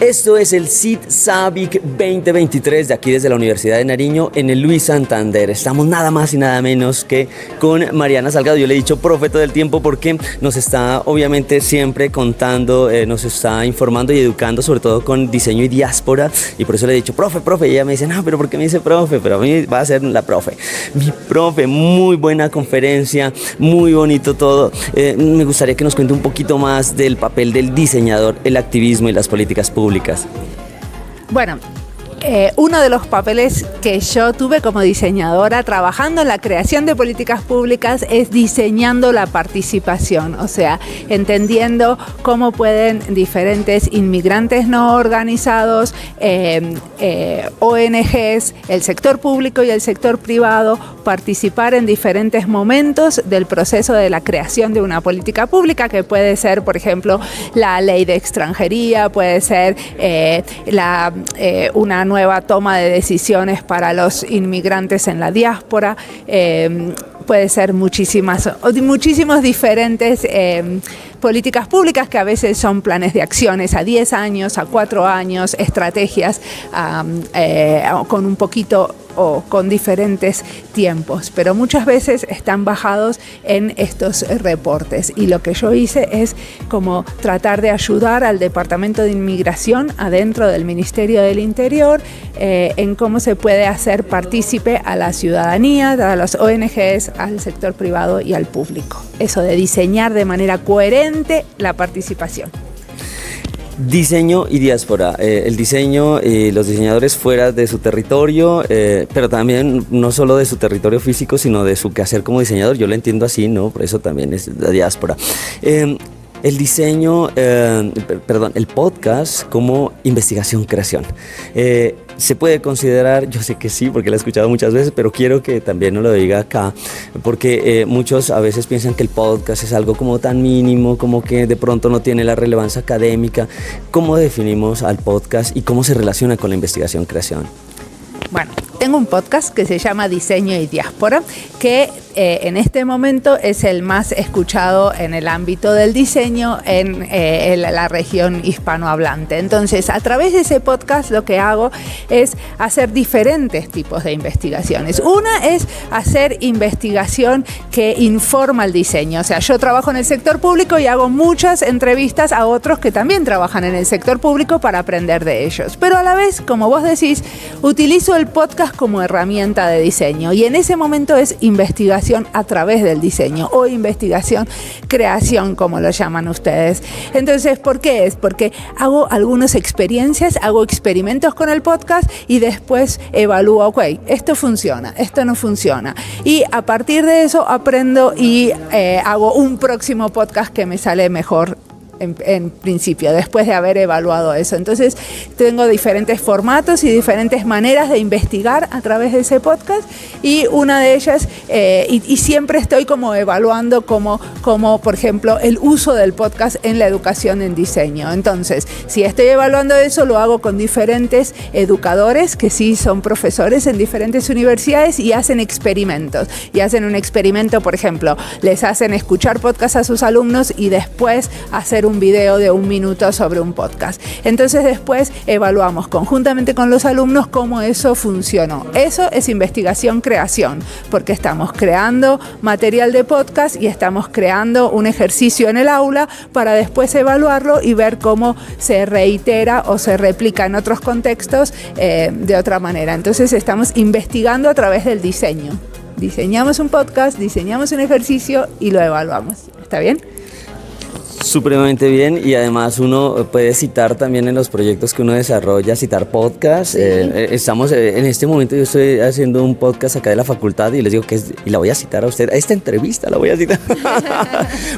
Esto es el CIT SABIC 2023 de aquí desde la Universidad de Nariño en el Luis Santander. Estamos nada más y nada menos que con Mariana Salgado. Yo le he dicho profe todo el tiempo porque nos está obviamente siempre contando, nos está informando y educando sobre todo con diseño y diáspora, y por eso le he dicho profe, y ella me dice, no, pero ¿por qué me dice profe? Pero a mí va a ser la profe. Mi profe, muy buena conferencia, muy bonito todo. Me gustaría que nos cuente un poquito más del papel del diseñador, el activismo y las políticas públicas. Bueno, uno de los papeles que yo tuve como diseñadora trabajando en la creación de políticas públicas es diseñando la participación, o sea, entendiendo cómo pueden diferentes inmigrantes no organizados, ONGs, el sector público y el sector privado participar en diferentes momentos del proceso de la creación de una política pública, que puede ser, por ejemplo, la ley de extranjería, puede ser una nueva toma de decisiones para los inmigrantes en la diáspora, puede ser muchísimos diferentes políticas públicas que a veces son planes de acciones a 10 años, a 4 años, estrategias con un poquito o con diferentes tiempos, pero muchas veces están bajados en estos reportes, y lo que yo hice es como tratar de ayudar al Departamento de Inmigración adentro del Ministerio del Interior en cómo se puede hacer partícipe a la ciudadanía, a las ONGs, al sector privado y al público. Eso de diseñar de manera coherente la participación. Diseño y diáspora, el diseño y los diseñadores fuera de su territorio, pero también no solo de su territorio físico, sino de su quehacer como diseñador. Yo lo entiendo así, ¿no? Por eso también es la diáspora. El diseño, el podcast como investigación-creación. ¿Se puede considerar? Yo sé que sí, porque lo he escuchado muchas veces, pero quiero que también nos lo diga acá, porque muchos a veces piensan que el podcast es algo como tan mínimo, como que de pronto no tiene la relevancia académica. ¿Cómo definimos al podcast y cómo se relaciona con la investigación-creación? Bueno, tengo un podcast que se llama Diseño y Diáspora, que en este momento es el más escuchado en el ámbito del diseño en la región hispanohablante. Entonces, a través de ese podcast lo que hago es hacer diferentes tipos de investigaciones. Una es hacer investigación que informa el diseño. O sea, yo trabajo en el sector público y hago muchas entrevistas a otros que también trabajan en el sector público para aprender de ellos. Pero a la vez, como vos decís, utilizo el podcast como herramienta de diseño, y en ese momento es investigación a través del diseño o investigación creación, como lo llaman ustedes. Entonces, ¿por qué es? Porque hago algunas experiencias, hago experimentos con el podcast y después evalúo, ok, esto funciona, esto no funciona, y a partir de eso aprendo y hago un próximo podcast que me sale mejor en principio, después de haber evaluado eso. Entonces, tengo diferentes formatos y diferentes maneras de investigar a través de ese podcast, y una de ellas, y siempre estoy como evaluando como, por ejemplo, el uso del podcast en la educación en diseño. Entonces, si estoy evaluando eso, lo hago con diferentes educadores que sí son profesores en diferentes universidades y hacen experimentos. Y hacen un experimento, por ejemplo, les hacen escuchar podcast a sus alumnos y después hacer un video de 1 minuto sobre un podcast. Entonces después evaluamos conjuntamente con los alumnos cómo eso funcionó. Eso es investigación-creación, porque estamos creando material de podcast y estamos creando un ejercicio en el aula para después evaluarlo y ver cómo se reitera o se replica en otros contextos de otra manera. Entonces estamos investigando a través del diseño. Diseñamos un podcast, diseñamos un ejercicio y lo evaluamos. ¿Está bien? Supremamente bien, y además uno puede citar también en los proyectos que uno desarrolla, citar podcasts. Sí. Estamos en este momento, yo estoy haciendo un podcast acá de la facultad y les digo y la voy a citar a usted, a esta entrevista la voy a citar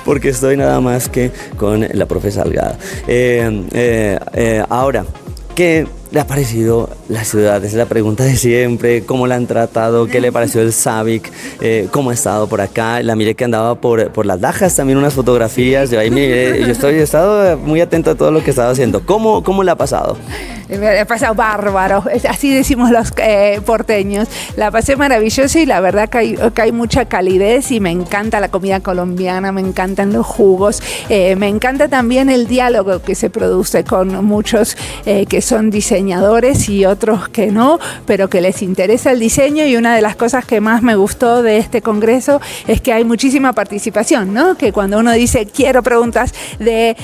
porque estoy nada más que con la profe Salgado. Ahora, que le ha parecido la ciudad? Esa es la pregunta de siempre. ¿Cómo la han tratado? ¿Qué le pareció el Sabic? ¿Cómo ha estado por acá? La miré que andaba por las Lajas, también unas fotografías. Yo ahí miré, he estado muy atento a todo lo que estaba haciendo. ¿Cómo la ha pasado? Me ha pasado bárbaro, así decimos los porteños. La pasé maravilloso y la verdad que hay mucha calidez y me encanta la comida colombiana, me encantan los jugos, me encanta también el diálogo que se produce con muchos que son diseñadores y otros que no, pero que les interesa el diseño. Y una de las cosas que más me gustó de este congreso es que hay muchísima participación, ¿no? Que cuando uno dice quiero preguntas de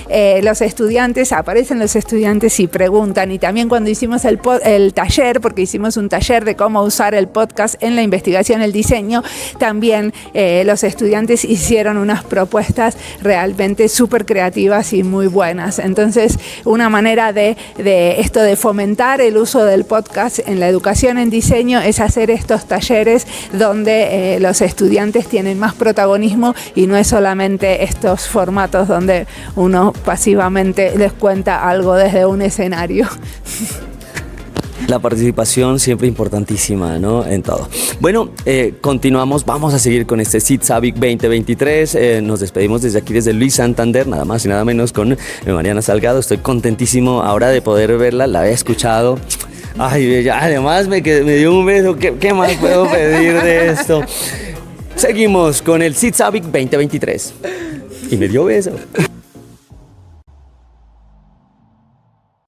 los estudiantes, aparecen los estudiantes y preguntan. Y también cuando hicimos el taller, porque hicimos un taller de cómo usar el podcast en la investigación, el diseño, también los estudiantes hicieron unas propuestas realmente súper creativas y muy buenas. Entonces, una manera de esto de fomentar el uso del podcast en la educación en diseño es hacer estos talleres donde los estudiantes tienen más protagonismo y no es solamente estos formatos donde uno pasivamente les cuenta algo desde un escenario. La participación siempre importantísima, ¿no? En todo. Bueno, continuamos, vamos a seguir con este SIT Sabic 2023. Nos despedimos desde aquí, desde Luis Santander, nada más y nada menos con Mariana Salgado. Estoy contentísimo ahora de poder verla, la he escuchado. Ay, además me dio un beso. ¿Qué más puedo pedir de esto? Seguimos con el SIT Sabic 2023. Y me dio beso.